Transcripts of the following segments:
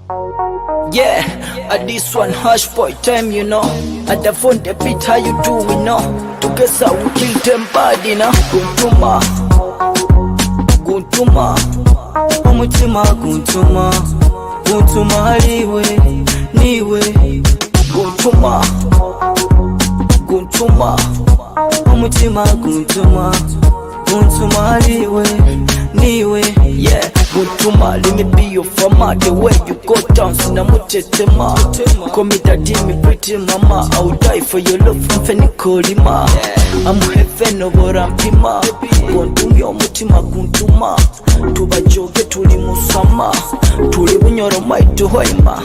Yeah, at this one hush boy time, you know. At the phone the beat how you do, we know. Together we kill them bad, you know. Guntuma, Guntuma, Omutima Guntuma, Guntuma niwe, niwe. Guntuma, Guntuma, Omutima Guntuma, Guntuma niwe, niwe. Yeah. Guntuma, let me be your farmer. The way you go down, sinamutetema. Call me daddy, me pretty mama. I will die for your love from Fenikolima. I'm heaven over Rampima. Guntumi omutima Guntuma. Tubajoge tuli musama. Tuli bunyoro maitu hoima.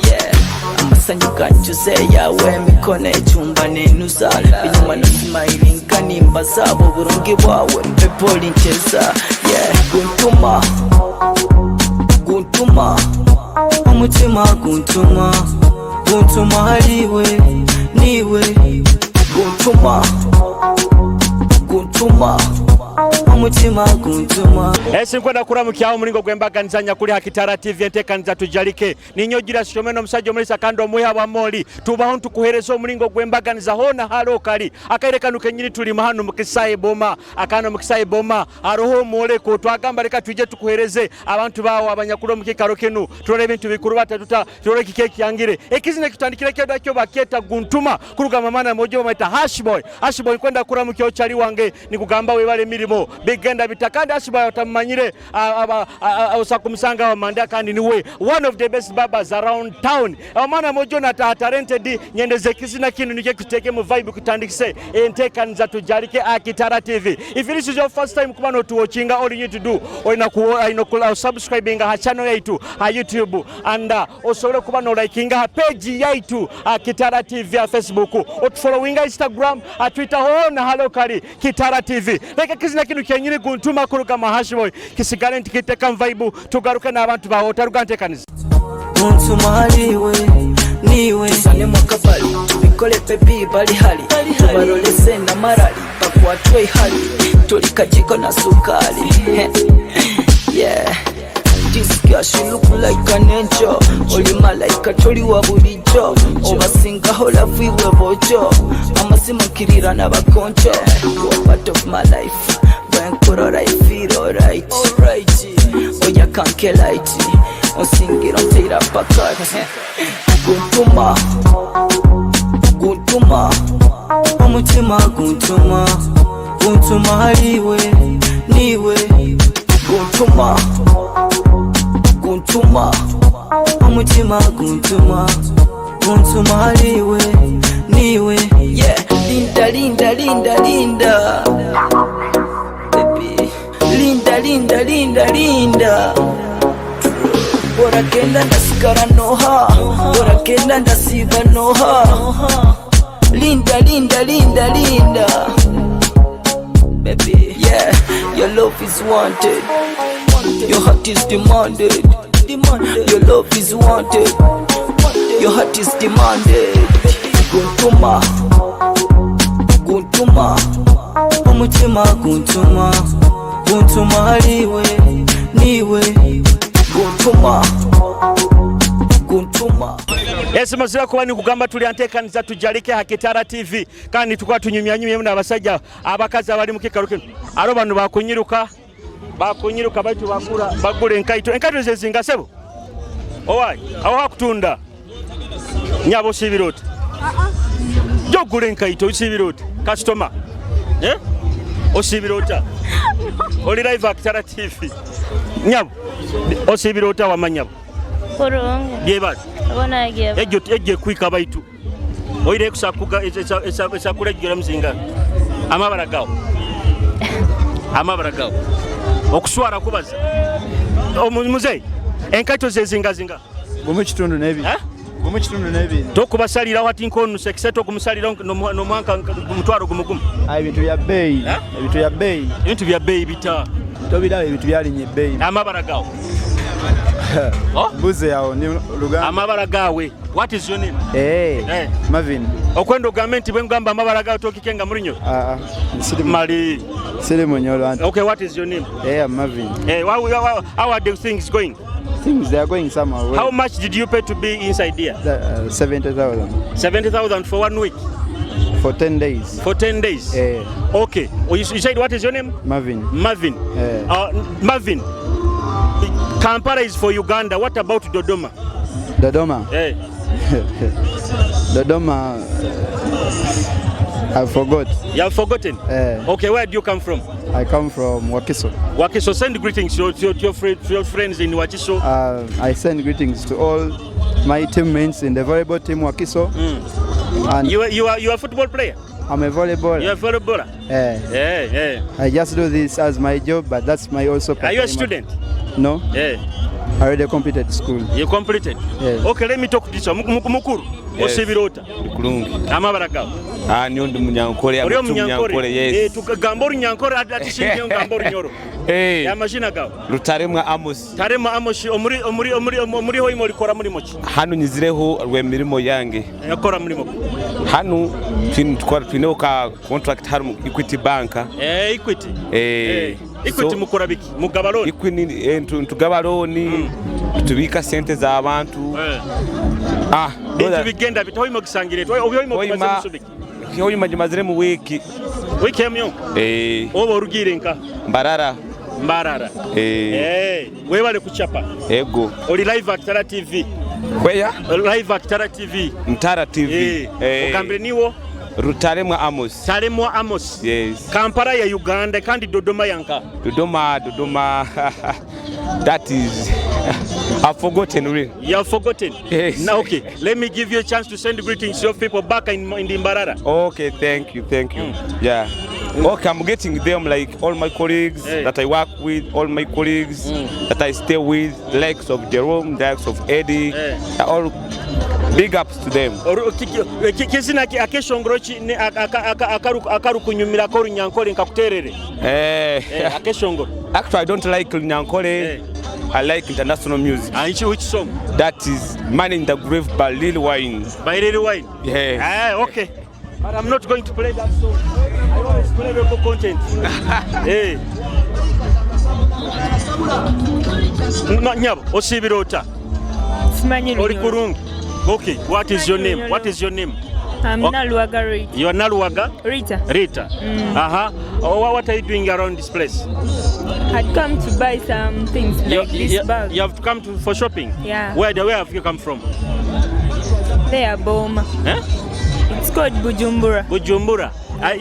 Amasanyuka njuze yawe mikone chumba nenuza. Binyuma no smiling kanimba zabo burungi bwawe mpepoli ncheza. Yeah, Guntuma, Guntuma, Omutima Guntuma, Guntuma niwe, niwe. Guntuma, Guntuma, Omutima Guntuma. Nkwenda kuramukyawo mulingo gwembaganizanya kuli Kitara TV enteekaniza Tujarike ninyogira shomeno musajja omulisa kandi omuya bwa moli tubaho ntukuhereza omulingo gwembaganiza hona halo kali akairekanuke nyiri tuli mahano mukisaye boma akano mukisaye boma aroho moleko twagamba leka tuje tukuhereze abantu bawo abanyakulo mukikaro kenu tulole ebintu bikuru batatuta tulole kikeki yangire ekizine kitandikire kyo dakyo baketa Guntuma kuruga mamana mojo bameta hash boy kwenda kuramukyawo chali wange nikugamba webale mirimo bigenda bitakandi asiba otamanyire osakumusanga wa manda kandi niwe one of the best barbers around town amana mojo na talented nyendeze kizina kinu nike kuteke mu vibe kutandikise enteekaniza Tujarike Kitara TV. If this is your first time kuba no watching, all you need to do oina subscribing ha channel yaitu ha YouTube and osole kuba no liking ha page yaitu Kitara TV ya Facebook otfollowing Instagram Twitter hona halo kali Kitara TV like kizina kinu kenyine Guntuma kuruka mahashboy kisigale ntikiteka vibe tugaruke n'abantu bawo taruka ntekaniza Guntuma niwe, niwe. Tusane mwakabali tubikole pepi bali hali tubarolese na marali bakwatwe hali tolika jiko na sukali. Yeah, this girl she look like an angel. Oli malaika toli wa bulijo obasinga hola viwe bojo amasima kirira na bakoncho. You are part of my life. When I feel alright. Oya kanke light osingira ntira pakati. Guntuma, Guntuma, Omutima Guntuma, Guntuma niwe, niwe. Guntuma, Guntuma, Omutima Guntuma, Guntuma niwe, niwe. Yeah, Linda, Linda, Linda, Linda. Baby, Linda, Linda, Linda, Linda. Bora kenda ndasigara noha, bora kenda ndasiba noha. Linda, Linda, Linda, Linda. Baby, yeah, your love is wanted. Your heart is demanded. Your love is wanted. Your heart is demanded. Guntuma, Guntuma, Omutima Guntuma, Guntuma niwe, niwe. Guntuma, Guntuma. Yes, mazira kuba ni kugamba tuli anteekaniza Tujarike Kitara TV kandi tukwa tunyumyanyumye muna abasajja abakazi abali mukikaro kino aro bano bakunyiruka baitu bakura bagule enkaito zezinga sebo owai aho hakutunda nyabo sibiroti jogule enkaito sibiroti customer osibirota oli live Kitara TV nyabo osibirota wamanyabo kurunga geba abona yageba ejje kwika baitu oire kusakuga esakula gira mzinga amabaragawo okuswara kubaza omuzei enkaito zezinga gome kitundu nebi tokubasalira wati nkonu sekiseto kumusalira no mwanka mutwaro gumugumu ebintu bya bei ebintu bya bei bita tobira ebintu byalinye bei amabaragawo Buze yao ni Uganda. Amabara gawe. What is your name? Marvin. Okwendo gamenti bwengamba amabara gawe tokikenga murinyo? Mali. Sile Munyolo. Okay, what is your name? Marvin. How are the things going? things, they are going somewhere. How much did you pay to be inside here? 70,000 70,000 for 1 week? for 10 days. For 10 days? Okay. Well, you said what is your name? Marvin. Marvin. Marvin, Kampala is for Uganda. What about Dodoma? Dodoma. Dodoma, I forgot. You have forgotten? Okay, where do you come from? I come from Wakiso. Wakiso, send greetings to your friends in Wakiso. I send greetings to all my teammates in the volleyball team Wakiso. And you are a football player? I'm a volleyballer. You're a volleyballer? I just do this as my job, but that's my also. Are you a student? No. I already completed school. You completed? Yes. Okay, let me talk to this one. Mukuru. Osibirota. Kulungi. Amabara gawo. Nyondo munyankole Ori munyankole. yes. Tukagambora nyankole atishinje ngambora nyoro. Ya mashina gawo. Rutaremwa Amos. Taremwa Amos omuri ho imori kora muri moki. Hano nyizireho rwemirimo yange. Yakora muri moko. Hano twine ka contract haru Equity Bank. Equity. Equity mukora biki? Mugaba loan. Equity tugaba loan. Tubika sente za abantu. Bintu bigenda bitoyimo gisangire. Oyoyimo kubaza musubiki. Oyoyimo majimazire mu wiki. Wiki emyo? Obo orugire nka. Mbarara. Webale kuchapa. Ego. Oli live at Kitara TV. Kweya? Live at Kitara TV. Mtara TV. Okambre niwo? Rutaremwa Amos. Taremwa Amos. Yes. Kampala ya Uganda kandi Dodoma yanka. Dodoma. That is I've forgotten really. You have forgotten? Yes. Now okay, let me give you a chance to send greetings to your people back in the Mbarara. Okay, thank you. Yeah. Okay, I'm getting them like all my colleagues that I work with, all my colleagues that I stay with, the likes of Jerome, the likes of Eddie, all big ups to them. Kizina akeshongorochi akaru kunyumira ko runyankole nkakuterere. Akeshongoro. Actually, I don't like Nyankole. I like international music. Which song? That is Man in the Grave by Lil Wayne. By Lil Wayne? Yeah. Okay. But I'm not going to play that song. I always play local content. Nyabo, osibirota. Oli kurungi. Okay, what is your name? I'm Naluwaga Rita. You are Naluwaga? Rita. What are you doing around this place? I'd come to buy some things like this bag. You have come for shopping? Yeah. Where have you come from? There, Boma. It's called Bujumbura.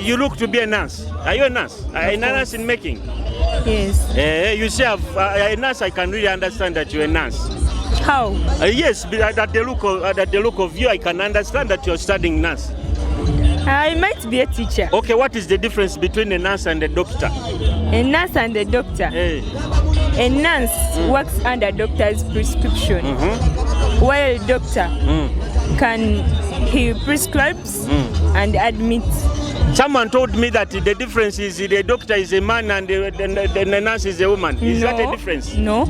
You look to be a nurse. Are you a nurse? A nurse in making? Yes. You say a nurse, I can really understand that you're a nurse. How? Yes, at the look of you, I can understand that you're studying nurse. I might be a teacher. Okay, what is the difference between a nurse and a doctor? A nurse and a doctor. A nurse works under doctor's prescription, while a doctor he prescribes and admits. Someone told me that the difference is the doctor is a man and the nurse is a woman. Is that a difference? No.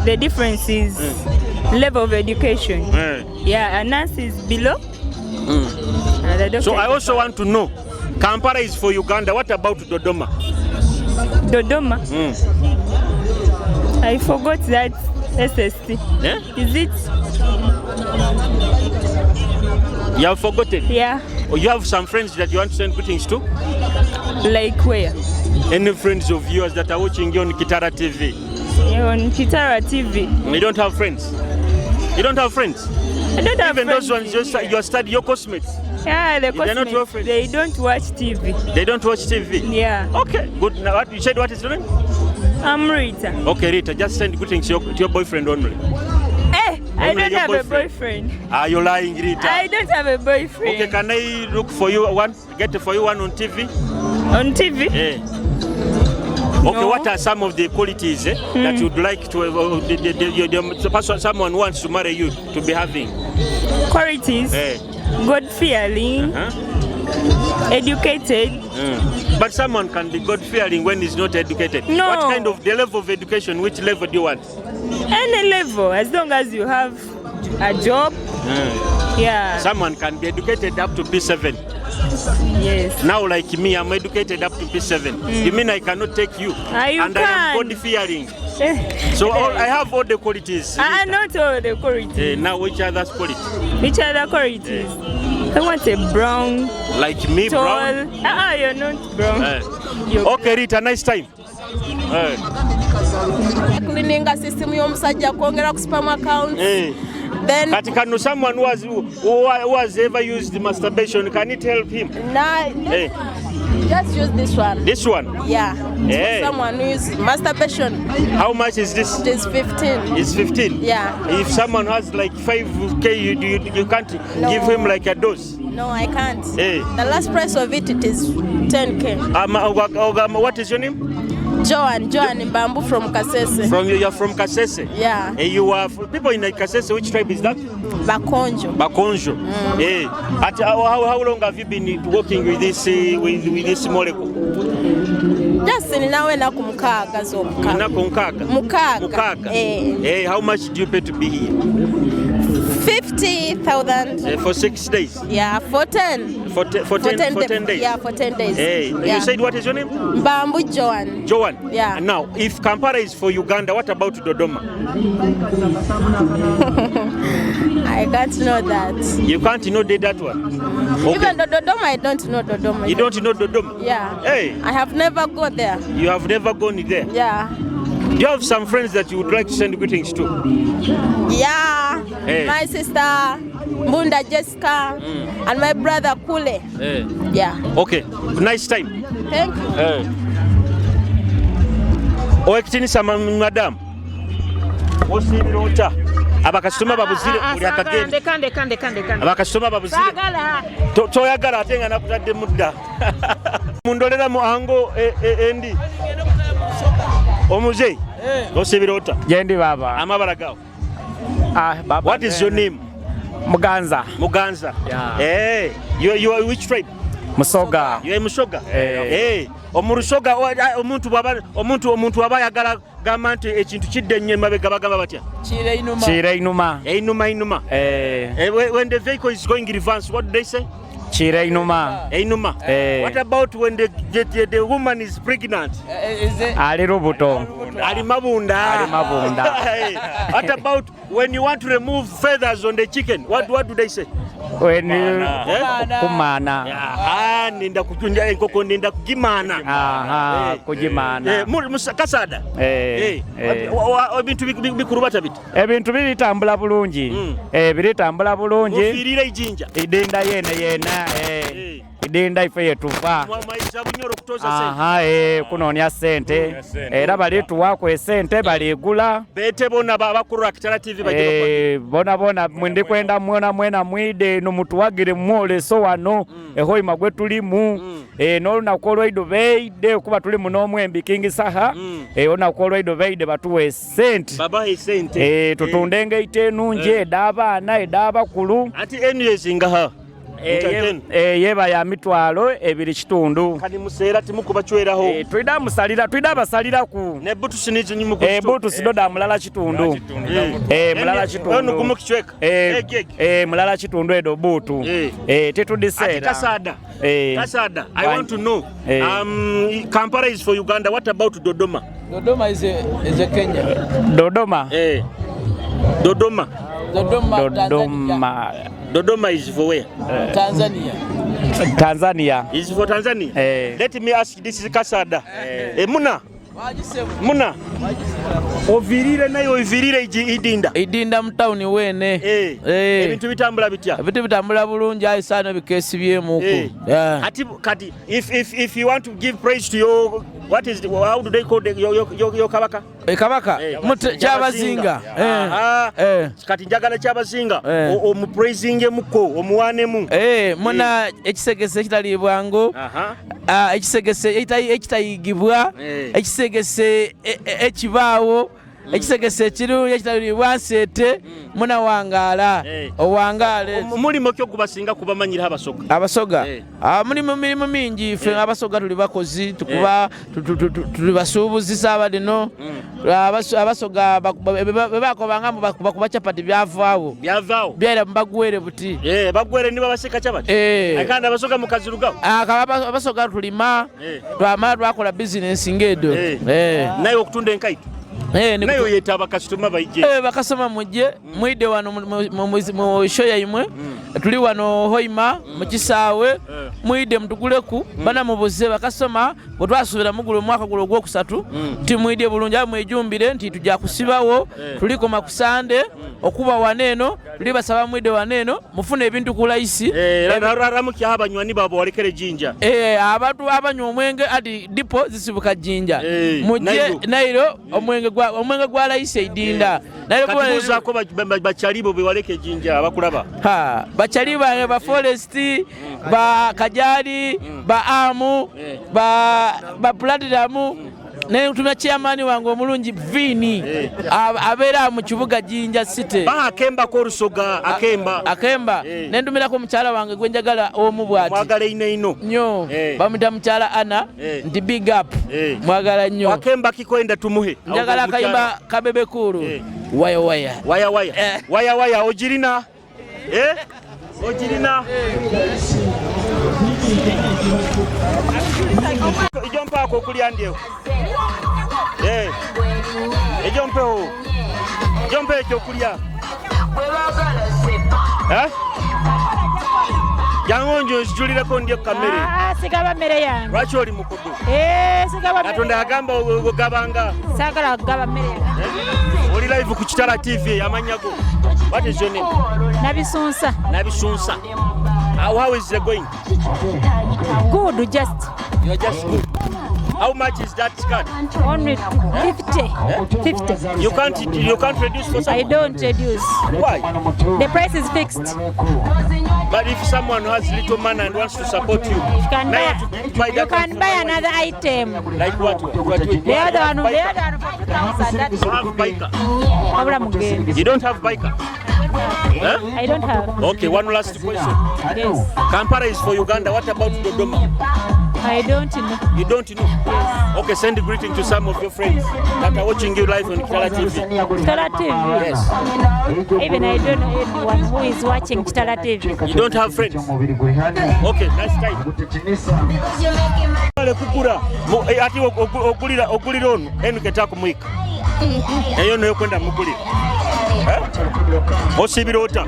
The difference is level of education. Yeah, a nurse is below. So I also want to know, Kampala is for Uganda. What about Dodoma? Dodoma? I forgot that SST. Is it? You have forgotten? Yeah. Or you have some friends that you want to send greetings to? Like where? Any friends of yours that are watching you on Kitara TV? Yeah, on Kitara TV. You don't have friends? You don't have friends? I don't have even friends. Even those ones you study your cosmates? Yeah, the cosmates, not your friends. They don't watch TV. They don't watch TV? Yeah. Okay, good. Now, you said what is your name? I'm Rita. Okay, Rita, just send greetings to your boyfriend only. I don't have a boyfriend. Are you lying, Rita? I don't have a boyfriend. Okay, can I look for you one? Get for you one on TV? On TV? Okay, no. What are some of the qualities that you'd like to, someone wants to marry you to be having? Qualities? God-fearing, educated. But someone can be God-fearing when he's not educated. No. What kind of the level of education, which level do you want? Any level, as long as you have a job. Yeah. Someone can be educated up to P7. Yes. Now, like me, I'm educated up to P7. You mean I cannot take you? You and can. I am God fearing. So I have all the qualities. Not all the qualities. Now, which other qualities? Which other qualities? I want a brown. Like me, tall. brown? You're not brown. You're okay, Rita, nice time. Cleaning a system y'omusajja kwongera ku spam account. Then Kati someone who has ever used masturbation, can it help him? Just use this one. This one? Yeah. Someone who uses masturbation. How much is this? It is 15. It's 15? Yeah. If someone has like 5K, you can't give him like a dose? No, I can't. The last price of it is 10K. What is your name? Joan Mbambu from Kasese. You're from Kasese? Yeah. You are people in Kasese, which tribe is that? Bakonjo. How long have you been working with this molecule? Just nawe na kumukaaga zokka. Na kumukaaga? Mukaaga. How much do you pay to be here? 50,000. For 6 days? Yeah, for 10. For 10 days? Yeah, for 10 days. You said what is your name? Mbambu Joan. Joan? Yeah. Now, if Kampala is for Uganda, what about Dodoma? I can't know that. You can't know that one? Okay. Even Dodoma, I don't know Dodoma. You don't know Dodoma? Yeah. Hey. I have never gone there. You have never gone there? Yeah. Do you have some friends that you would like to send greetings to? Yeah. Hey. My sister, Munda Jessica, and my brother Kule. Hey. Yeah. Okay. Nice time. Thank you. Hey. Oekitinisa madam. Osibirota. Abakasitoma babuzire buli akagenda. Kande. Abakasitoma babuzire. Sagala. Toyagala ate nga nakutadde mudda. Mundolera mu ango endi. Omuze. Osibirota. Jendi baba. Amabala gawo. Baba. What is your name? Muganza. Yeah. Hey. You are which tribe? Musoga. You are Musoga? Hey. Omurusoga omuntu abayagala gamba nti ekintu kidde nnyo emabega bagamba batya? Chire inuma. Einuma. When the vehicle is going in reverse, what do they say? Chire inuma. Einuma. What about when the woman is pregnant? Ali rubuto. Ali mabunda. What about when you want to remove feathers on the chicken? What do they say? When you kumana. Nenda kutunja enkoko nenda kugimana. Kugimana. Kasada. Ebintu bikurubata bit. Ebintu biritambula bulungi. Biritambula bulungi. Ofirira ijinja. Idenda yena. Idenda ife yetuva. Mwaisa bunyoro kutoza sente. Kunonya sente. Era balituwako esente baligula. Bete bona bakuru Kitara TV baje bona mwende kwenda mwena mwide no mutuwagire mwoleso wano ehoima gwe tulimu no nakolwaido beide kuba tuli muno mwembi kingi saha ona kolwaido beide batuwe sente baba sente tutundenge itenunje dabana edabakulu ati enyezi ngaha yeba ya mitwalo ebiri kitundu kani musera timukuba chweraho twida basalira ku ne butusi nizo nyimuko butusi doda mulala kitundu mulala kitundu ono kumukichweka mulala kitundu edo butu tetudisera kasada I want to know Kampala is for Uganda, what about Dodoma? Dodoma is a Kenya. Dodoma is for where? Tanzania. Is for Tanzania? Let me ask, this is Kasada. Muna. Ovirire nayo idinda mtauni wene. Ebintu bitambula bitya? Ebintu bitambula bulungi ayi sana bikesi byemuko. Kati if you want to give praise to your how do they call your kabaka? Kabaka kyabazinga. Kati njagala kyabazinga omupraising muko omuwanemu. Muna ekisegese kitalibwango. Ekisegese ekitayigibwa. Ekisegese ekibaawo ekisegese ekirungi ekitalibwa nsete muna wangala owangale mulimo kyo kubasinga kubamanyira abasoga mulimu mirimu mingi fe abasoga tuli bakozi tukuba tuli basuubuzisa abadino abasoga bebakobanga bakuba chapati byavaawo byera mbagwere buti bagwere niba baseka chapati akanda abasoga mukazirugawo abasoga tulima twamala twakola business ngedo naye okutunda enkaito nayo yetaba customer bayije bakasoma mujje mwide wano mu show yaimwe tuli wano Hoima mu kisaawe mwide mtuguleku bana mubuze bakasoma botwasubira mugulu mwaka gulo gwo kusatu ti mwide bulungi mwejumbire nti tujja kusibawo tuliko makusande okuba waneno tuli basaba mwide waneno mufune ebintu kulaisi raramukya abanywani babo walekere jinja abantu abanywa omwenge ati dipo zisibuka jinja mujje nairo omwenge gwa laisi idinda katubuza ko bachalibo bewaleke jinja abakulaba bachaliba ba forest ba kajari ba amu ba platinum naye tumya chairman wange omulungi Vini abeera mu kibuga Jinja City akemba ko rusoga akemba nendumira ko mukyala wange gwenjagala omu bwati mwagala ino nnyo bamita mukyala Ana ndi big up mwagala nnyo akemba kikwenda tumuhe njagala kayimba kabebe kuru waya ojirina ojirina ijompa ako kulya ndio ijompeho jompe ekyo kulya jangonjo nsijulireko ndyo kamere sigaba mere yange lwaki oli mukudu sigaba katonda yagamba ogabanga sagala kugaba mere yange oli live ku Kitara TV amanyago what is your name Nabisunsa how is it going good you're just good. How much is that skirt? Only 50. You can't reduce for someone? I don't reduce. Why? The price is fixed. But if someone has little money and wants to support you, you can buy another item. Like what? The other one for 2,000. You have biker? You don't have biker? I don't have. Okay, one last question. Yes. Kampala is for Uganda. What about Dodoma? I don't know. You don't know? Yes. Okay, send a greeting to some of your friends that are watching you live on Kitara TV. Kitara TV? Yes. Even I don't know anyone who is watching Kitara TV. You don't have friends? Okay, nice time. Kukura, ati ogulira onu, enu ketaku mwika. Eyo no yokwenda mugulira. Osibira ota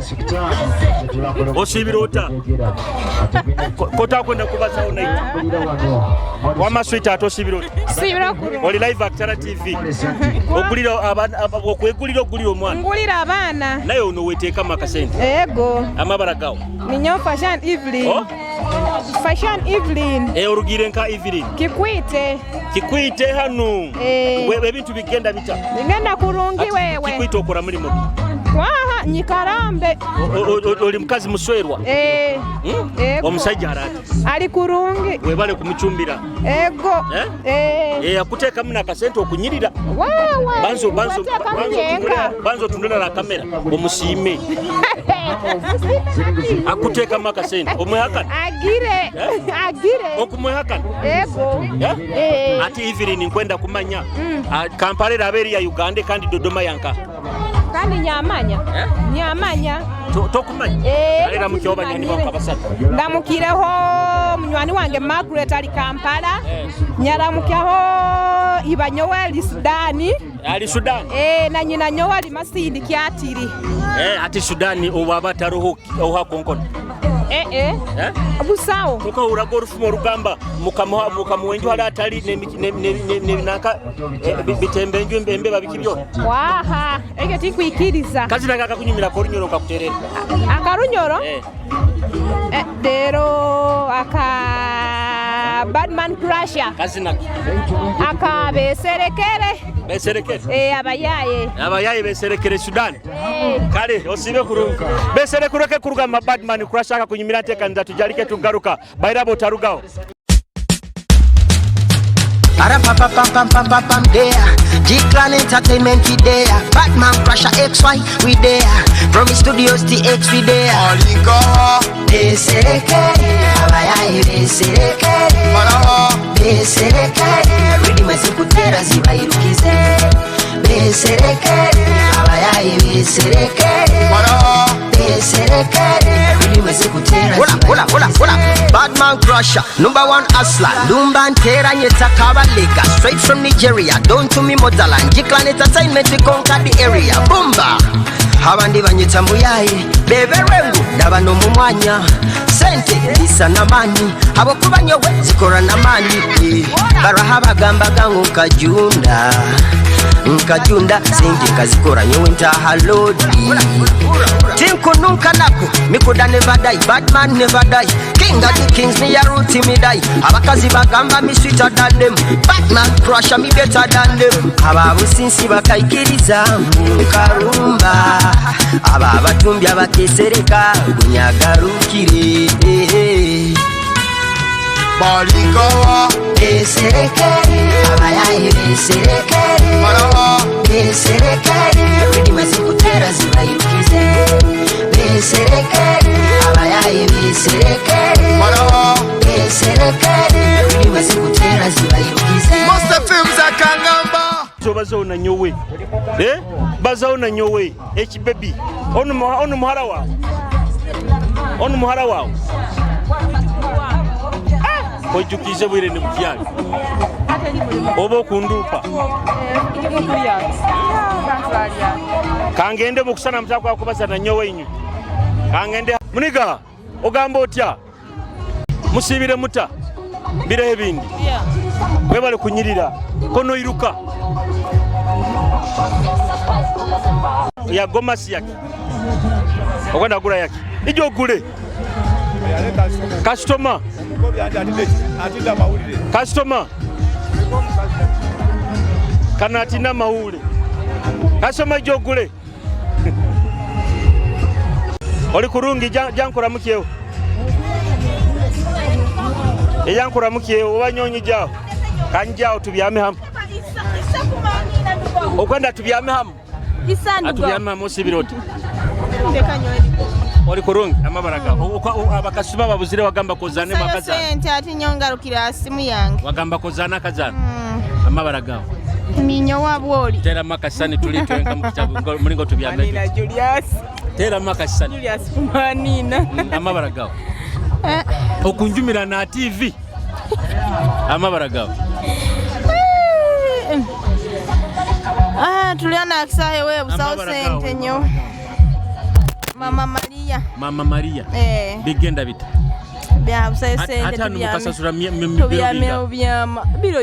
kota kwenda kubasawo nayo wama sweet ato osibira oli live at Kitara TV okwegulira ogulira omwana ngulira abaana naye ono weteeka makasente ego amabala gawo ninyo fashion Evelyn orugire nka Evelyn kikwite hano ebintu bigenda kurungi wewe kikwite okora mulimo waha nyikarambe oli mukazi muswerwa omusajja ali kurungi webale kumuchumbira ego akuteeka muna akasente okunyirira banzo tundula la kamera omusiime akuteekamu akasente omwehakana agire okumwehakana ego ati Evelyn nkwenda kumanya Kampala erabe eri ya Uganda kandi Dodoma yanka kandi nyamanya tokumanya era mukyobanyanyi bakabasatu ndamukireho munywani wange Margaret ali Kampala nyaramukyaho ibanyowe ali Sudani na nyina nyowe ali Masindi Kyatiri ati Sudani obabataroho ohakonkono busawo kuko urago rufumo rugamba mukamuwenju hali atali nebinaka bitembenju embe babikibyo waha ege tikwikiriza kazi naka kunyumira ko runyoro kakuterera akarunyoro dero aka badman crusher kazi naka aka beserekere abayaye beserekere Sudan kale osibe kurunga beserekureke kurugamba badman crusher aka kunyumira tekanza tujarike tugaruka bairabo tarugaho Para pam pam pam pam pam pam pam there. G-Clan Entertainment we there. Batman Crusher XY we there. Promise Studios TX we there. Alinka Besereke abayaye besereke besereke ridi masikutera zibayirukize besereke abayaye besereke besereke ridi masikutera hola Batman Crusher #1 hustler Lumba Ntera Nyeta Kabalega straight from Nigeria down to me motherland G-Clan Entertainment we conquer the area Bumba abandi banyita muyayi beberengu nabano mu mwanya sente lisa namani abo kubanyowe zikora namani baraha bagamba gangu nkajunda sente kazikora nyowe ntahalodi tinkununka nako mikuda never die Batman never die king of the kings me a root me die abakazi bagamba me sweeter than them Batman Crusher me better than them ababusinsi bakaikiriza karumba aba batumbi abakesereka bunyagarukire Balikawa besereke abayaye besereke besereke ridi masikutera zibayirukize besereke abayaye besereke besereke ridi masikutera zibayirukize Most films akangamba bazaona nyowe bazaona nyowe baby onu muhara wawe ojukize bwire ne mufyali obo kundupa kangende mukusana mtako akubaza na nyowe inyu kangende muniga ogamba otya musibire muta bire ebindi webale kunyirira kono iruka ya gomasi yake okwenda gula yake ijo gule customer kanatina maule customer ijo gule oli kurungi jankora mukyewo eyankora mukyewo obanyonyi jawo kanjao tubyame hamu okwenda tubyame hamu tubyame hamu sibiroti oli kurungi amabaraga abakasuma babuzire wagamba kozane makazana sente ati nyongarukira simu yange wagamba kozana kazana amabaraga minyo wabwoli tera makasani tulitwenga mukitabu mulingo tubyame Manina Julius tera makasani Julius Manina amabaraga okunjumira na TV amabaraga tuliana akisahe we busawo sente nyo Mama Maria bigenda bita bya busayo sente hata nukasasura byama biro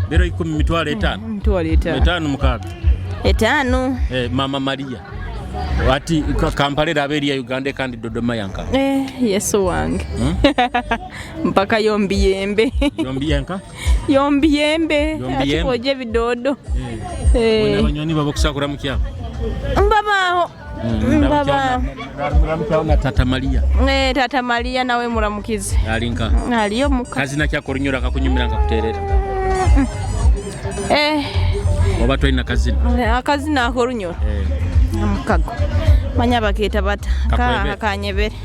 10 mitwale 5 mukaga 5 Mama Maria wati Kampala aberi ya Uganda kandi Dodoma yanka yesu wange mpaka yombi yembe atikoje bidodo wona banyoni babokusakura mukya mbabaho na Tata Maria Tata Maria nawe muramukize alinka aliyo muka kazi na kyakorunyura kakunyumira ngakuterera oba toina kazi na korunyura mukago manya baketa bata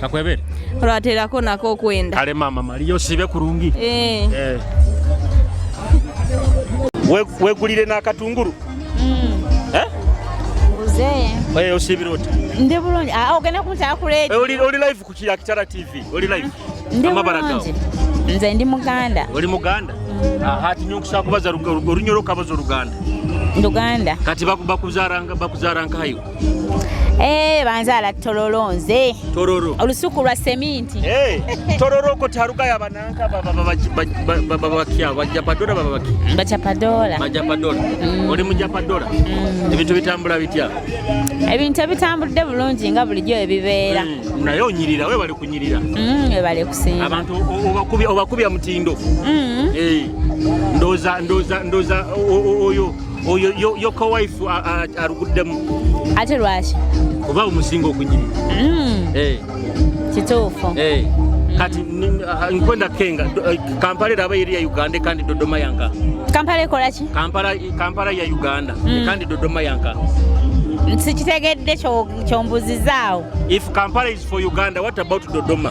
kakwebere oratera ko nako kwenda kale Mama Maria osibe kurungi wegulire na katunguru Uzeye osibiroti ndi bulungi ogenda kunta akuleti oli live ku Kitara TV oli live amabaraga nze ndi Muganda oli Muganda hati nyonkusa kubaza runyoro kabazo Luganda kati bakuzaranga hayo banzala tololonze tororo olusuku lwa seminti tororo ko taruga yabananka babakia bajapadola oli mujapadola ebintu bitambula bitya ebintu bitambudde bulungi nga bulijjo ebibeera nayo onyirira we bali kunyirira we bali kusinga abantu obakubya mutindo ndoza oyo yoko wife aruguddemu ate lwaki oba umusinga okunyirira kituufu kati nkwenda kenga Kampala eraba eri ya Uganda kandi Dodoma yanka. Kampala ekola ki? Kampala ya Uganda kandi Dodoma yanka. Sikitegedde ky'ombuzizaawo. If Kampala is for Uganda, what about Dodoma?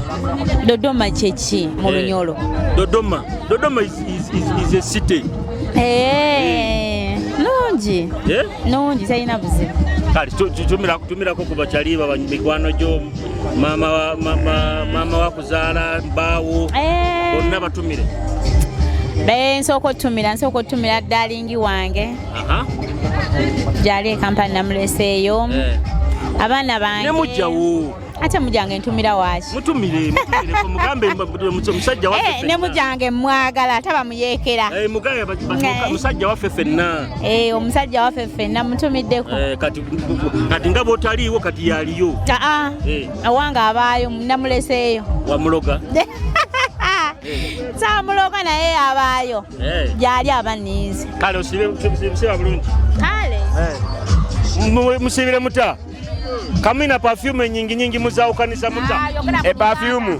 Dodoma kyeki mu Lunyolo? Dodoma is a city. Nungi. Nungi talina buzibu. Kale tumirako ku bakyali mikwano gyo mama wa kuzaala baawo bonna batumire. Nsooka otumira dalingi wange. Gyali Kampala namuleseeyo. Abaana bange. Ne mujjawo. Ate mujange ntumira waki? Mutumire mugambe musajja waffe. Ne mujange mwagala taba muyeekera. Mugambe musajja waffe ffenna. Omusajja waffe ffenna mutumiddeko. Kati nga bw'otaliiwo kati yaliyo. Awange abaayo namuleseeyo. Wamuloga? Saamuloga naye abaayo. Gyali abanniizi. Kale osiba bulungi. Kale. Musibire muta. Kamina perfume nyingi muzaukaniza muta. Perfume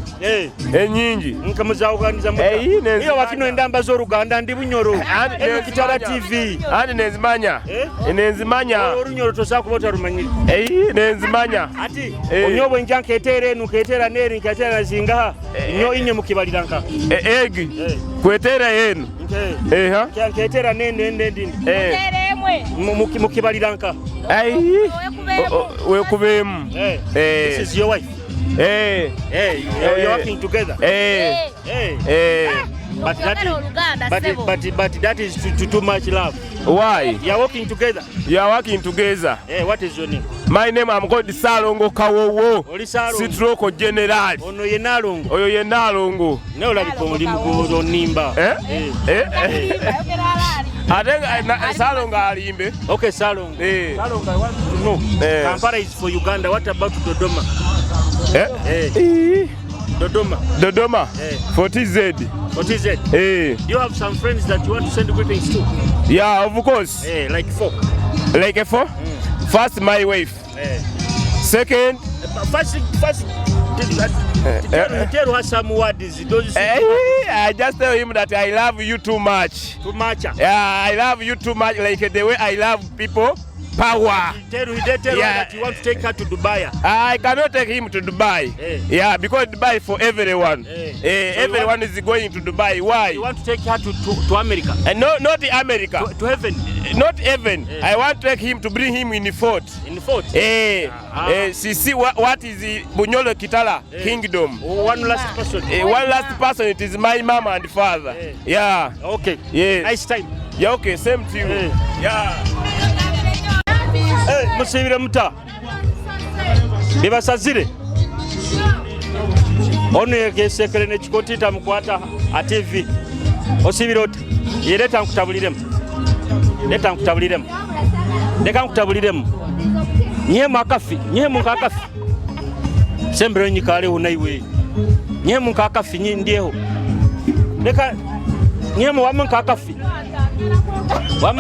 enyingi nkamuzauganiza muta. Iyo wakino endamba z'Oluganda ndi Bunyoro. Kitara TV. Andi nenzimanya. Nenzimanya. Olunyoro tosakuba rumanyiri. Nenzimanya. Ati onyobo njanke etere enu ketera neri nkatera zinga. Nyo inye mukibalira nka. Egi. Kwetera yenu. Ketera nene ndi. Mukibalira nka. Wekubemu. This is your wife. You're working together. But that is too much love. Why? You are working together. You are working together. What is your name? My name I'm called Salongo Kawowo. Sitroko General. Ono ye Nalongo. Oyo ye Nalongo. Ne olabika oli mugozo nimba. I Salongo alimbe. Okay, Salongo. Salongo, I want to know. Kampala is for Uganda. What about Dodoma? Dodoma. For TZ. For TZ. Do you have some friends that you want to send greetings to? Yeah, of course. Like four. Like a four? First, my wife. Second. First. Tell her some words. I just tell him that I love you too much. Too much? Yeah, I love you too much, like the way I love people. Power. Tell her that you want to take her to Dubai. I cannot take him to Dubai. Yeah, because Dubai is for everyone. Everyone is going to Dubai. Why? You want to take her to America? No, not America. To heaven? Not heaven. I want to take him to bring him in the fort. In the fort? See what is the Bunyolo Kitara kingdom. One last person. One last person. It is my mama and father. Yeah. Okay. Yeah. Nice time. Yeah. Okay. Same to you. Yeah. Musibire muta bibasazire ono yegesekere nekikotita mukwata a TV osibire oti yereta nkutabuliremu leka nkutabuliremu nyemu nkakafi sembere nyikaleho naiwe nyemu nkakafi ndieho leka nyemu wama nkakafi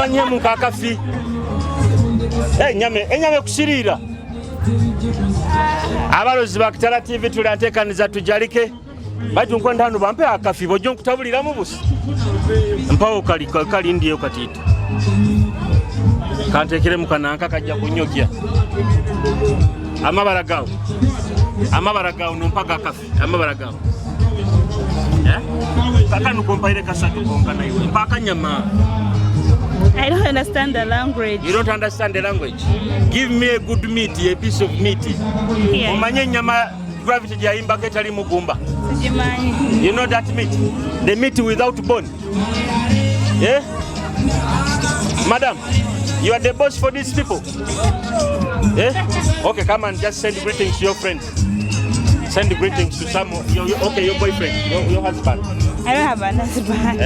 nyemu nkakafi enyame kusirira abalozi ba Kitara TV tulantekaniza tujarike bati nkwenda hano bampe akafi bojo nkutabulira mu busi mpawo kali ndiyo katita kantekere mukananka kajja kunyogya amabara gawo nompaga akafi amabara gawo kakanu kompaire kasatu konka nayo mpaka nyama. I don't understand the language. You don't understand the language? Give me a good meat, a piece of meat. Umanye nyama gravity ya imba ketali mugumba. You know that meat? The meat without bone. Yeah? Madam, you are the boss for these people. Yeah? Okay, come and just send greetings to your friends. Send greetings to some your boyfriend, your husband. I don't have an husband.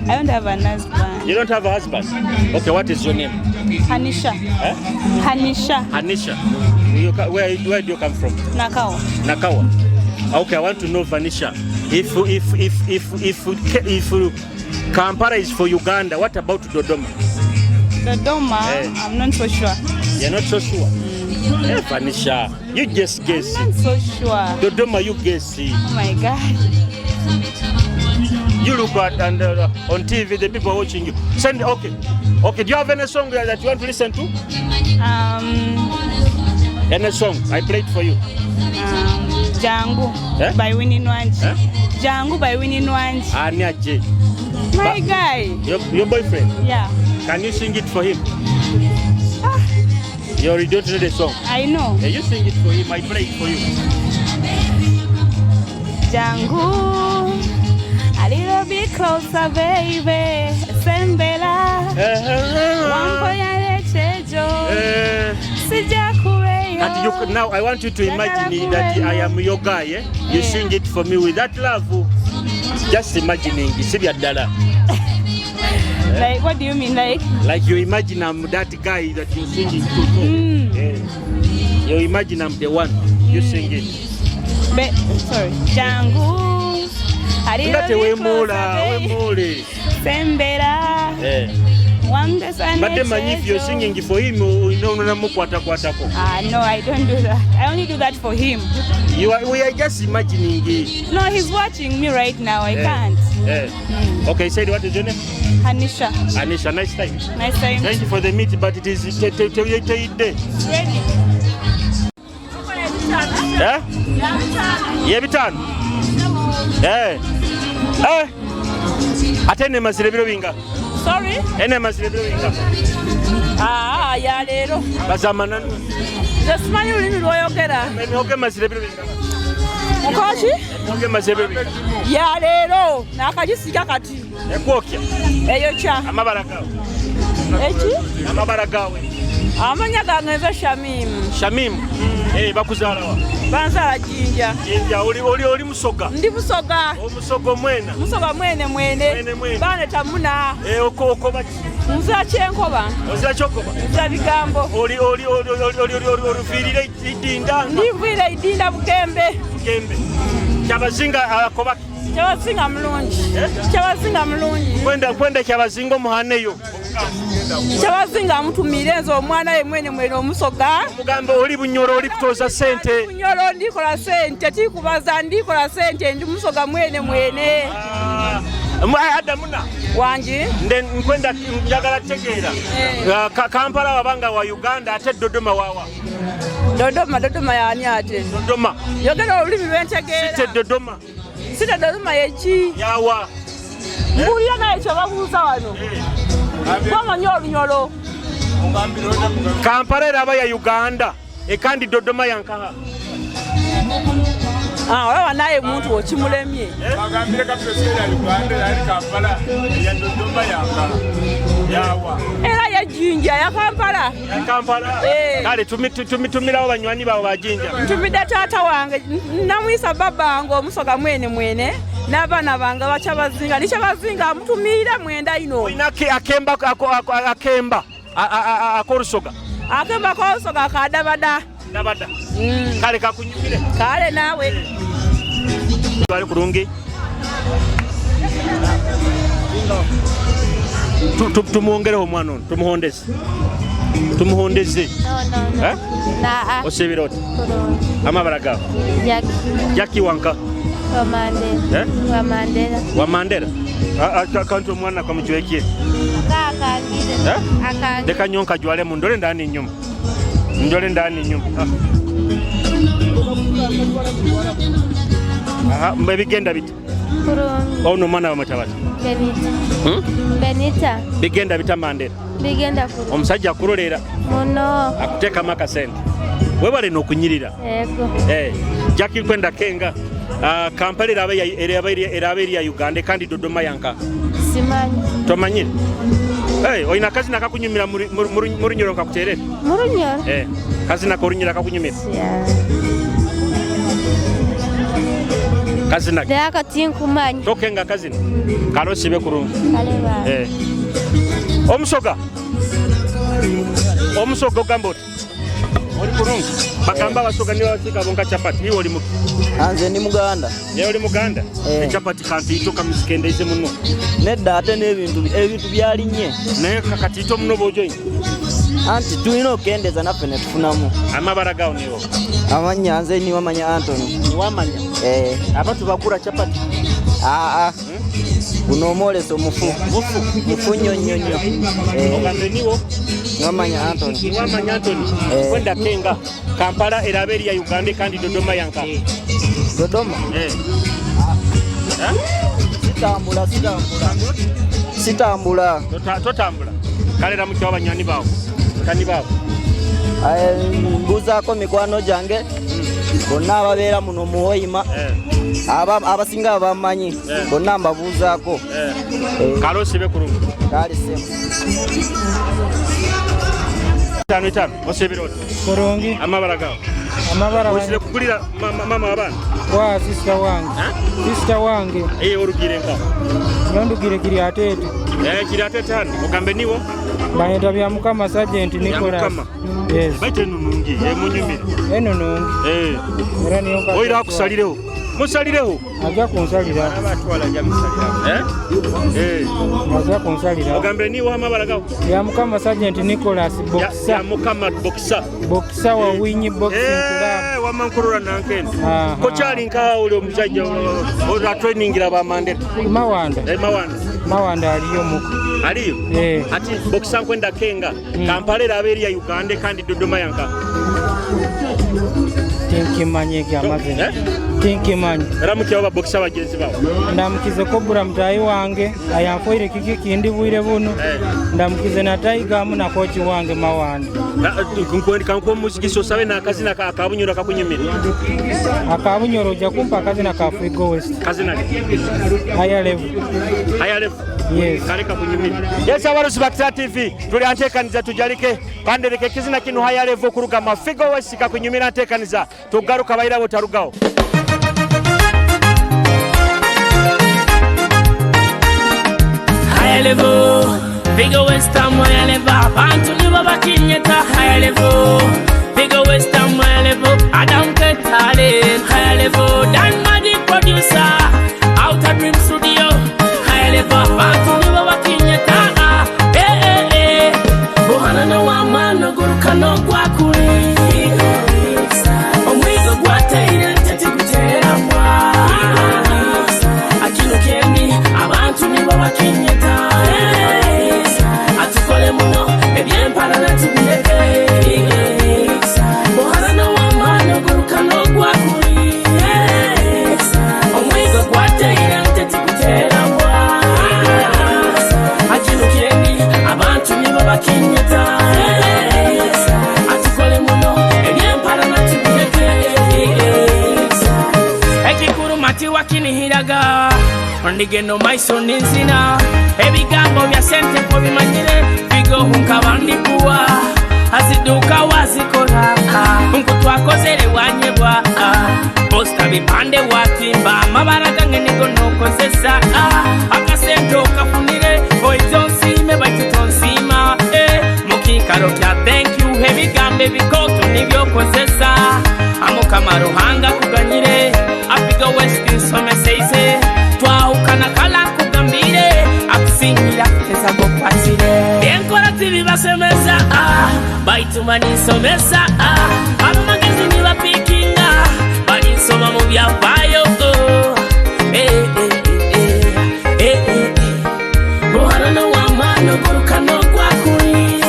I don't have an husband. You don't have a husband? Okay, what is your name? Hanisha. Hanisha. Where do you come from? Nakawa. Okay, I want to know, Vanisha. If Kampala is for Uganda, what about Dodoma? Dodoma, I'm not so sure. You're not so sure? Fanisha, you just guess. I'm not so sure. Dodoma, you guess. Oh my God. You look at and on TV, the people watching you. Send okay. Do you have any song that you want to listen to? Any song? I played for you. Jangu by Winnie Nwanji. Jangu by Winnie Nwanji. Anya J. My guy. Your boyfriend? Yeah. Can you sing it for him? You already don't know the song. I know. Yeah, you sing it for him. I play it for you. Jangu, a little bit closer, baby. Sembela. Now I want you to imagine that I am your guy. You sing it for me with that love. Just imagining. Like, what do you mean, like? Like you imagine I'm that guy that you sing it to. You imagine I'm the one. You sing it. Sorry. Jangu. Sembera. But if you're singing for him, no, I don't do that. I only do that for him. We are just imagining it. No, he's watching me right now. I can't. Okay, say what is your name? Anisha. Anisha, nice time. Nice time. Thank you for the meet, but it is ready. Yebitan. Atene masirebiro binga. Sorry? Ene masirebiro binga. Ya lero. Bazamana. Just mani ulimi lwoyogera. Oke masirebiro binga. Mukochi? Oke masirebiro binga. Ya lero. Nakagisiga kati. Ekwokya. Eyo cha. Amabara gawe. Eki? Amabara gawe. Amanya gange Shamim. Shamim. Bakuzala wa. Banzala Jinja. Jinja oli musoga. Ndi musoga. Omusoga mwena. Musoga mwene. Bane tamuna. Oko baki. Muza chenkoba. Muza chokoba. Muza bigambo. Oli virire idinda. Ndi vire idinda Bugembe. Kyabazinga akobaki. Kyabazinga mulungi. Kwenda kyabazinga muhaneyo. Kyabazinga mutumire nzo omwana ye mwene omusoga. Mugambo oli bunyoro oli kutoza sente. Bunyoro ndikola sente tikubaza ndikola sente ndi musoga mwene. Adamuna wanji nkwenda njagala tegeera Kampala wabanga wa Uganda ate Dodoma wawa. Dodoma yani ate. Dodoma. Yogera olulimi lwentegeera. Site Dodoma yeki. Yawa. Mbulira naye kyababuuza wano. Bamanyi olunyolo. Kampala eraba ya Uganda ekandi Dodoma yankaha. Olaba naye muntu okimulemye. Bagambire kapesera Uganda yali Kampala ya Dodoma yankaha. Yawa. Era ya Jinja ya Kampala. Kale tumitumirawo banywanyi bawo bajinja. Tumidde taata wange namwisa baba ngo omusoga mwene. N'abaana bange bakyabazinga nikyabazinga mutumiira mwenda ino. Olina akemba akorusoga. Akemba akorusoga kadabada. Kale kakunyumire. Kale naawe. Bali kurungi. Tumuongereho omwana ono tumuhondeze. No. Osebiroti. Amabara gawe. Jackie wanka. Wamandera. Akantu omwana kamuchwekie. Akagire. Deka nyonka jwale mu ndole ndani nyuma. Bigenda bita. Kurungi. Ono mwana wa mutabati. Benita. Bigenda bita Mandera. Bigenda kurungi. Omusajja akurolera. Muno. Akuteka maka sente. Webale nokunyirira. Yego. Jackie kwenda kenga. Kampala eraba ya Uganda kandi Dodoma yanka. Simanyi. Tomanyire. Oyina kazi nakakunyumira muri nyoro nkakuterera. Muri nyoro? Kazi nakorunyira kakunyumira. Kazi nake. Ndaka tinkumanyi. Tokenga kazi. Kalo sibe kurungi. Kaleba. Omusoga gambot. Oli kurungi. Bakamba basoga niwa wasika bonka chapati. Iwo oli muki. Anze ndi Muganda. Ye oli Muganda? Chapati kanti itoka misikendeze muno. Nedda ate n'ebintu byalinye. Naye kakati ito muno bojoyi. anti tulina okendeza naffe ne tufunamu amabala gawo niwo amanya nze ni wamanya Anthony ni wamanya abantu bagura chapati guno omwoleso mufu nyonyonyo ogambe niwo wamanya Anthony kwenda kenga Kampala erabe ya Uganda kandi Dodoma yanka Dodoma sitambula totambula kalera mukyo abanyani bawo kani bawo mbuzaako mikwano gyange bonna ababeera muno muhoyima abasinga abamanyi bonna mbabuuzaako kale osibe kulungi kale semu tano osibira oti kurungi amabala gawo osire kugulira mama wabana wa sister wange orugire nka nondugire kiri atete hano ogambe niwo bayita bya Mukama Sergeant Nicholas yes baite nunungi munyumire enunungi era niyo ka oira akusalireho musalireho ajja kunsalira abatwala ajja musalira ajja kunsalira ogambe niwo amabala gawo ya Mukama Sergeant Nicholas boxer ya Mukama boxer wa winyi boxing club wamankurura nankende ko chali nka ule omusajja ora trainingira ba mandela mawanda aliyo muko aliyo ati boxer nkwenda kenga Kampala erabe ya Uganda kandi Dodoma yanka tinkimanye kyamazina tinkimanye ramukiye aba boxer bagenzi bawo ndamukize ko bura mutayi wange ayamfoire kiki kindi bwire buno ndamukize na Tiger mu na coach wange mawanda kunkwenda kanko musikiso sabe na kazina ka akabunyoro kakunyimira akabunyoro ja kumpa kazina ka Africa West kazina higher level yes kale kakunyimira yes abarusi ba Kitara TV tuli antekaniza tujarike kandereke kizina kinu higher level kuruga mafigo West kakunyimira antekaniza tugaruka bayira botarugawo higher level Figo West higher level abantu nibo bakinyeta higher level Figo West higher level Adam Ketale higher level Dan Madi producer Outer Dream Studio higher level abantu nibo bakinyeta Bohana no wamano guruka no gwakuri Omwigo gwateire tete kutera mwa Akino kendi abantu nibo bakinyeta Atukole muno ebyempala na tubireke Bohana no wamano guruka no gwakuri Omwigo gwateire tete kutera mwa Akino kendi abantu nibo bakinyeta Atukole muno ebyempala na tubireke Ekikuru mati wakinihiraga Ondigeno maiso ninzina Ebigambo bya sente ko bimanyire Bigo hunkabandi kuwa Aziduka wazikola Nku twakozere wanyebwa Posta bipande watimba Mabaraga ngenigo nokozesa Akasento kafunire Oitonsime baitutonsima Mukikaro kya thank you Ebigambe bikoto nibyo kozesa Amukama ruhanga kuganyire Apiga West insomeseize Twahukana kala kugambire Akusinyira keza gopatire Enkora tibi basemeza Baitumani insomesa Abamagezi niba pikinga Balinsoma mu byabayo Bohana no wamano guruka no gwakuri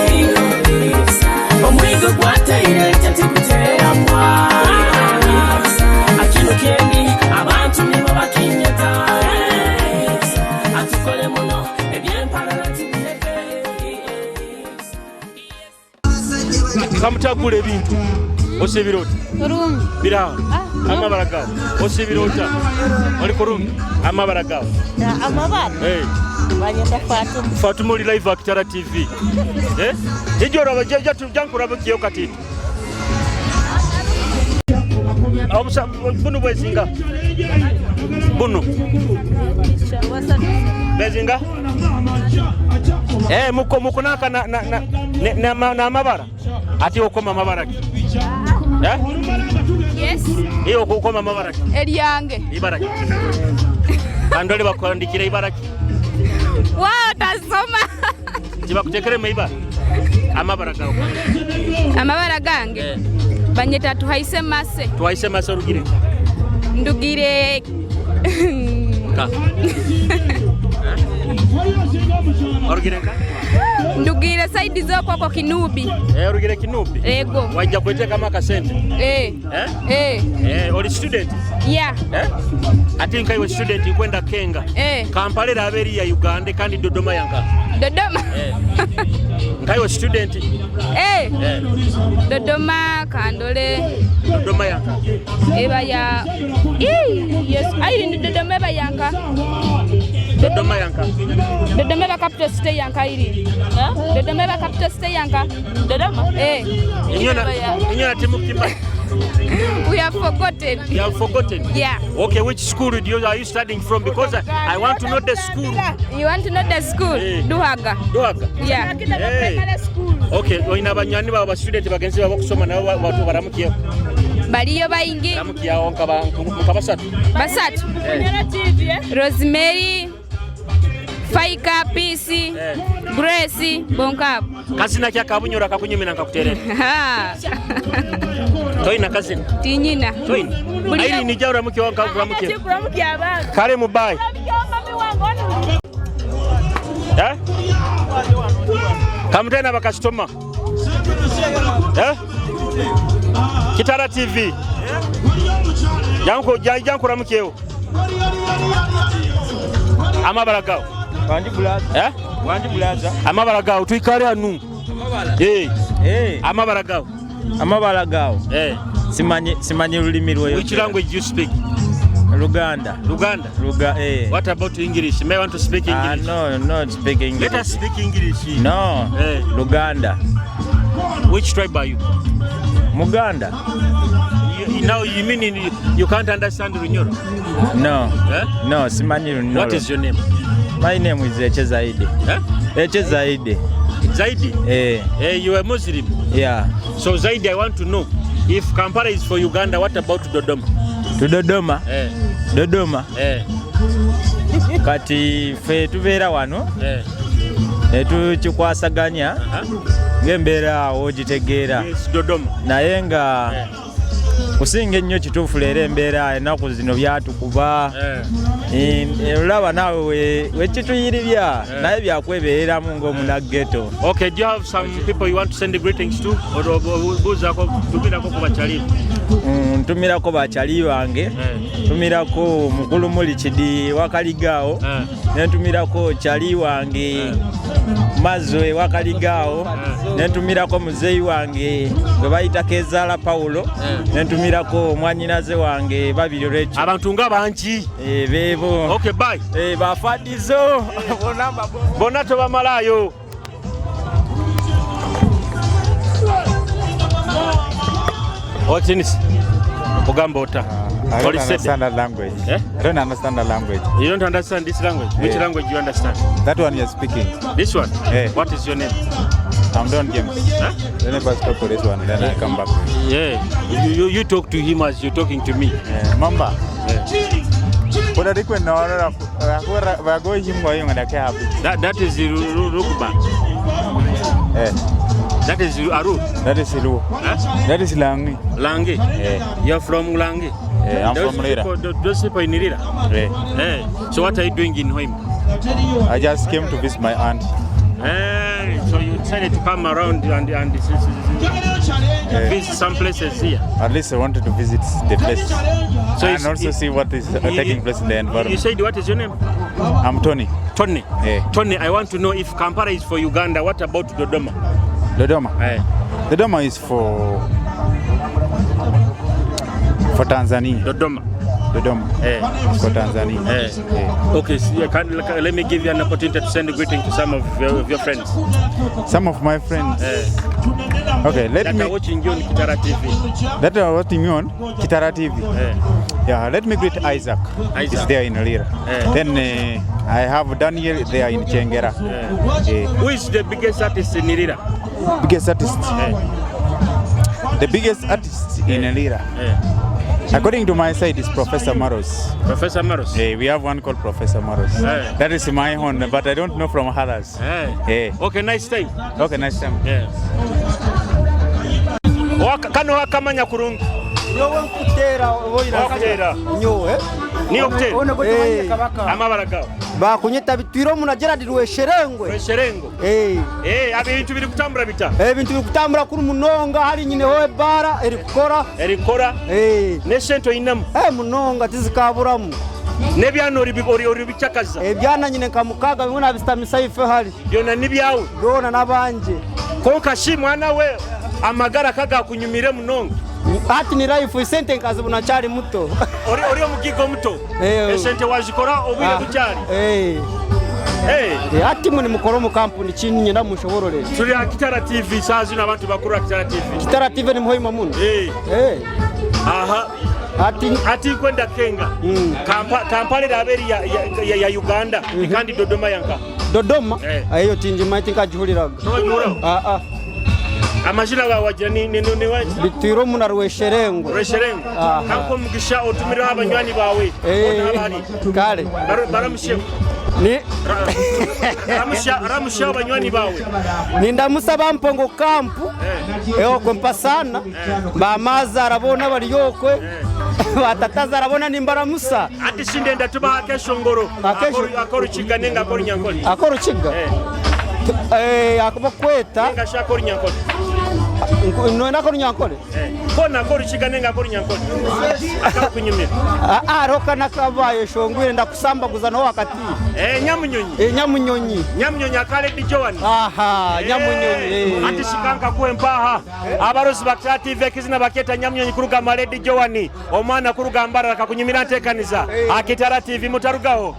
Omwigo gwateire tete kutera mwa Akino kendi abantu nibo bakinyeta Atukole muno ebyempala na tubireke kamutagula ebintu osibira oti kurungi birawo amabala gawo osibira ota oli kurungi amabala gawo amabala banyeta Fatuma oli live wa Kitara TV ejora bajeja tujankuraba kiyo katiti Obusa bunu bwezinga bunu bezinga muko naka na mabara ati okoma mabara ki yes iyo okoma mabara ki eliange ibaraki andole bakwandikira ibaraki wow tasoma tibakutekere meiba Amabara gawo. Amabara gange. Banyeta tuhayise mase. Tuhayise mase orugire. Ndugire ka. Orugire ka? Ndugire side zoko kwa Kinubi. Orugire Kinubi? Ego. Wajja kwete kama kasente? Oli student? Yeah. I think I was student kwenda Kenga. Kampala raberi ya Uganda kandi Dodoma yanka. Dodoma? Nkai was student? Dodoma kandole. Dodoma yanka. Eba ya. Yes, I in Dodoma eba yanka. Dodoma yanka. Dodoma eba capital state yanka iri. Dodoma eba capital state yanka. Dodoma? Inyona timu kimba. We have forgotten. You have forgotten? Yeah. Okay, which school are you studying from? Because I want to know the school. You want to know the school? Duhaga. Duhaga? Yeah. Okay, ina banyani ba student bagenzi babo kusoma nabo watu baramukiye. Baliyo bayingi. Baramukiye aho nkabasatu. Basatu. Rosemary, Faika, Peace, Grace, Bonkap. Kazina kya kabunyora kakunyumina nkakuterera. Toina kazina. Tinyina. Toina. Airi ni jaura mke wangu kuramukia. Kare mubai. Kamtena bakastoma. Kitara TV. Janko kuramukio. Amabaragao. Wandi bulaza. Wandi bulaza. Amabaragao tuikare anu. Amabaragao. Amabaragao. Simanyi lulimi lweyo. Which language you speak? Luganda. Luganda? What about English? May I want to speak English? No, not speak English. Let us speak English. No, Luganda. Which tribe are you? Muganda. Now you mean you can't understand Runyoro? No. No, simanyi Runyoro. What is your name? My name is Eche Zaidi. Eche Zaidi. Zaidi? You are Muslim? Yeah. So Zaidi, I want to know, if Kampala is for Uganda, what about Dodoma? To Dodoma? Dodoma? Kati fe tubeera wano netukikwasaganya ng'embeera awo gitegeera naye nga kusinga ennyo kituufu leero embeera ennaku zino byatukuba olaba naawe wekituyiribya naye byakwebeereramu ng'omunaggeto. Okay, do you have some people you want to send greetings to? Tumirako ku bakyali? Ntumirako bakyali bange, ntumirako mukulu muli Kidi Wakaligaawo, nentumirako kyali wange Mazwe Wakaligaawo, nentumirako muzeeyi wange gwe bayita Kezaala Paulo, nentumirako mwanyinaze wange Babiri Rachel. Abantu nga bangi beebo. Okay, bye. Bafadizo bonna tebamalayo. What's in this? Ugambota. I don't understand that language. I don't understand that language. You don't understand this language? Which language do you understand? That one you're speaking. This one? What is your name? I'm Don James. Let me first talk to this one, then I come back. You talk to him as you're talking to me. Mamba. That is Rukuba. That is Aru. That is Ilu. That is Langi. Langi? You're from Langi? I'm from Lira. Those people in Lira? So what are you doing in Hoima? I just came to visit my aunt. So you decided to come around and visit some places here? At least I wanted to visit the place. So and also see what is taking place in the environment. You said what is your name? I'm Tony. Tony? Tony, I want to know if Kampala is for Uganda, what about Dodoma? Dodoma? Dodoma is for Tanzania. Dodoma? Dodoma. For Tanzania. Okay, so let me give you an opportunity to send a greeting to some of your friends. Some of my friends? Okay, let me... That are watching you on Kitara TV. That are watching you on Kitara TV? Yeah, let me greet Isaac. He's there in Lira. Then I have Daniel there in Chengera. Who is the biggest artist in Lira? Biggest artist? The biggest artist in Lira According to my side, it's Professor Maros. Professor Maros? We have one called Professor Maros. That is my own, but I don't know from others. Okay, nice time. Okay, nice time. Kano wakamanya kurungi? Nyowe nkutera Okutera. Nyowe. Ni okutera. One gotumanye kabaka. Amabara gawo. Bakunyeta bitwiro muna Gerard Rwesherengwe. Rwesherengo. Abintu biri kutambura bita. Ibintu biri kutambura kuri munonga hari nyine ho bara erikora. Erikora. Ne sento inamu. Munonga tizikaburamu. Nebyano ori bichakaza. Ebyana nyine kamukaga bimwe nabistamisa ife hari. Byona nibyawe. Byona nabanje. Konka shi mwana we amagara kaga kunyumire munonga. Ati ni life isente nkazi bunachari muto. Ori omugigo muto. Esente wajikora obwire bucyari. Ati muni mukoro mu kampuni chini nyenda mushoborore. Turi Kitara TV sazi n'abantu bakuru Kitara TV. Kitara TV ni muhoima muno. Aha. Ati kwenda Kenga. Kampala raberi ya Uganda kandi Dodoma yanka. Dodoma? Ayo tinji maiti nkajihuriraga. Amajina ga wagira ni waje bitiro muna Rwesherengo. Rwesherengo. Kanko mugisha otumira abanywani bawe onabari kale baramushe ni ramusha abanywani bawe ninda musaba mpongo kampu ko mpasana bamaza arabona bari yokwe batataza arabona nimbara musa ati shindenda tuba akeshongoro akoro chigane ngakoro nyankoli akoro chiga akubakweta ngashakoro nyankoli Noenda kuri nyankole. Kona kuri chiganenga kuri nyankole. Akakunyumira. Roka nakabaye shongwire ndakusambaguza no wakati. Nyamunyonyi. Nyamunyonyi. Nyamunyonyi akale dijowani. Nyamunyonyi. Ati shikanka kuempaha. Abarosi bakira TV kizina baketa nyamunyonyi kuruga male dijowani. Omwana kuruga mbara akakunyumira ntekaniza. Kitara TV mutarugaho.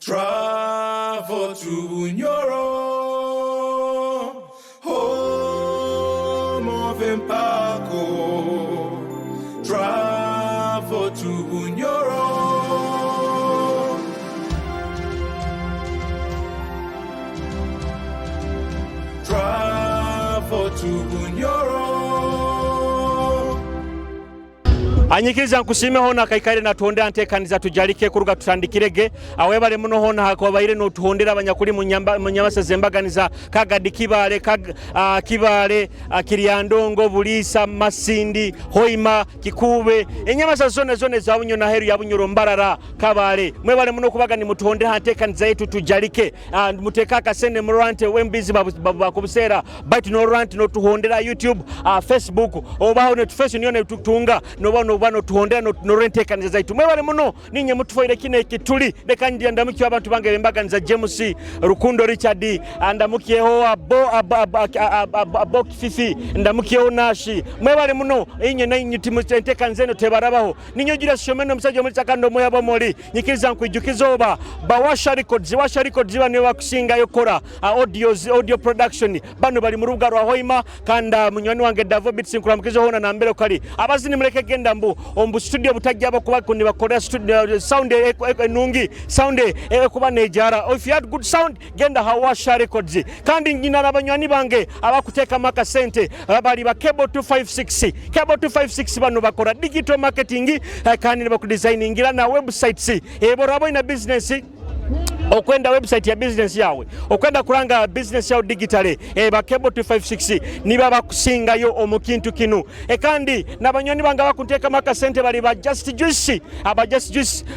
Travel to Nyoro, home ove mpako travel to Bunyoro. Travel to Bunyoro. Anyikiriza nkushime hona kaikare na tuonde antekaniza tujarike kuruga tutandikirege awebale muno hona hakobaire no tuhondera abanyakuri munyamasa zembaganiza kagadi kibale kibale Kiryandongo Bulisa Masindi Hoima Kikube enyamasa zone za bunyo na heru ya Bunyoro Mbarara Kabale mwebale muno kubagani mutuhondera antekaniza yetu tujarike mutekaka sene murante wembizi bakubusera bite no rant no tuhondera YouTube Facebook obaho ne face nione tutunga no bano tuhondera no rentekaniza zaitu mwebale muno ninye mutufoire kine kituli leka ndi ndamukiye abantu bange bembaganiza James Rukundo Richard andamukiyeho abo Fifi ndamukiyeho Nashi mwebale muno inye na inye timu rentekaniza tebarabaho ninyogira shomeno musaje muri sakando moya bomoli nyikiriza nkwijukizoba bawasha records bane bakusinga yokora audio production bano bali mu rubuga rwa Hoima kanda munywani wange Davo Beats nkuramukizo hona na mbere kali abazini mureke genda mbu ombu studio butajja bakuba kundi bakora studio sound nungi sound kuba nejara if you had good sound genda Hawasha Records kandi nyina nabanywani bange abakuteka maka sente bali ba Cable 256 bano bakora digital marketing kandi bakudesigningira na websites borabo ina business okwenda website ya business yawe okwenda kuranga business yawe digitally ba Cable 256 niba bakusinga yo omukintu kinu kandi nabanyoni banga bakunteka maka sente bali ba Just Juice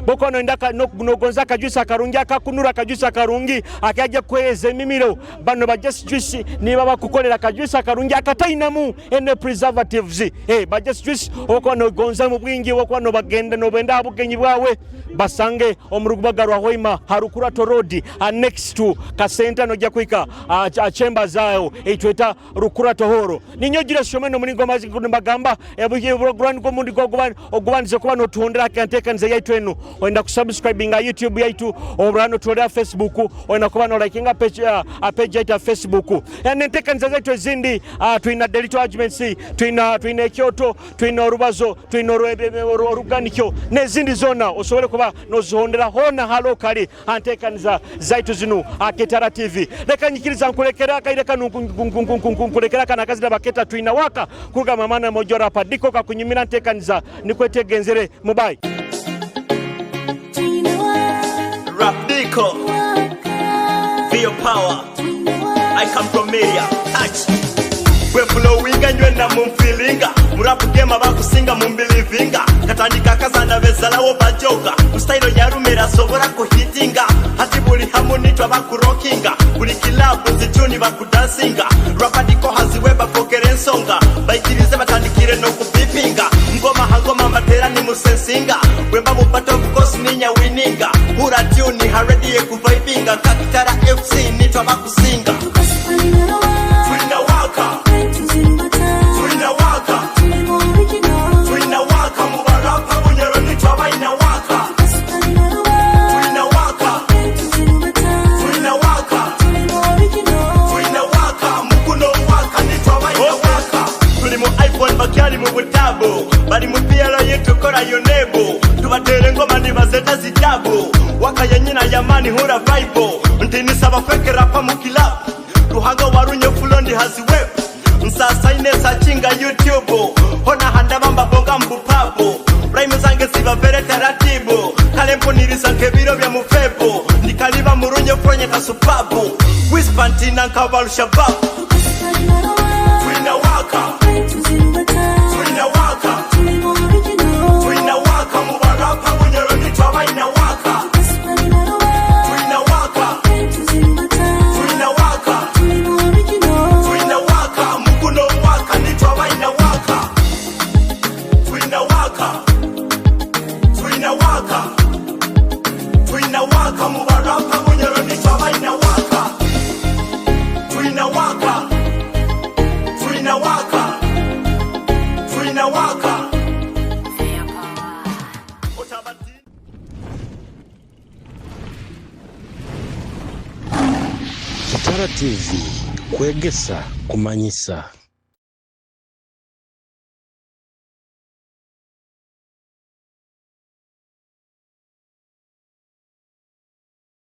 bokono ndaka nogonza ka juice akarungi akakunura ka juice akarungi akaje kweze mimiro bano ba Just Juice niba bakukolera ka juice akarungi akatainamu ene preservatives ba Just Juice okono gonza mu bwingi okono bagenda no benda abugenyi bwawe basange omurugubaga rwa Hoima Harukurato Road next to Kasenta no jakwika chamber zao etweta Rukurato Horo ninyogira shomeno muningo mazi kundambagamba ebuye ko mundi ogwanze kuba no tuhondera kantekanze yaitu enu oenda kusubscribing YouTube yaitu obrano tuhondera Facebook oenda kuba no likinga page yaitu Facebook entekanze yaitu zindi tuina delito agency tuina Kyoto tuina Rubazo tuina Ruganikyo nezindi zona osobole kuba no zihondera hona halo kali antekaniza zaitu zinu Kitara TV leka nyikiriza nkulekera kaireka nkulekera kana kazi baketa tuina waka kuruga mamana mojora padiko kakunyimira antekaniza nikwetegenzere mubai Rapdiko Feel power I come from media touch we flowinga nywenda mumfilinga murapu gema bakusinga mumbelivinga katandika kazana bezalawo bajoga ustailo yarumera sobora kuhitinga hati buli hamuni twa bakurokinga buli kilabu zituni bakudansinga Rapdiko haziweba pokere nsonga baikirize batandikire no kupipinga ngoma matera ni musensinga wemba mupato kukosi ninya wininga ura tuni haredi kuvibinga Kitara FC nitwa bakusinga Twina waka mubaraka Bunyoro nitwa baina waka Twina waka mukuno waka nitwa baina waka tuli mu iPhone bakyali mu butabo bali mu piano yetu kora yonebo tubatere ngoma ndibazeta zitabo waka yenyina yamani hura vibe ntini saba fekera pa mu club ruhanga warunye fulondi haziwe Nsasa inesa chinga YouTube Hona handa mamba bonga mbupapo Rhyme zange ziba vere taratibu Kalempo nirisa kebiro vya mufepo Nikaliba murunye fronye kasupapo Wispantina nkawalu shababu Twina waka mubaraka Bunyoro nitwa baina waka mubaraka Bunyoro nitwa baina waka Twina waka Kitara TV Kwegesa Kumanyisa.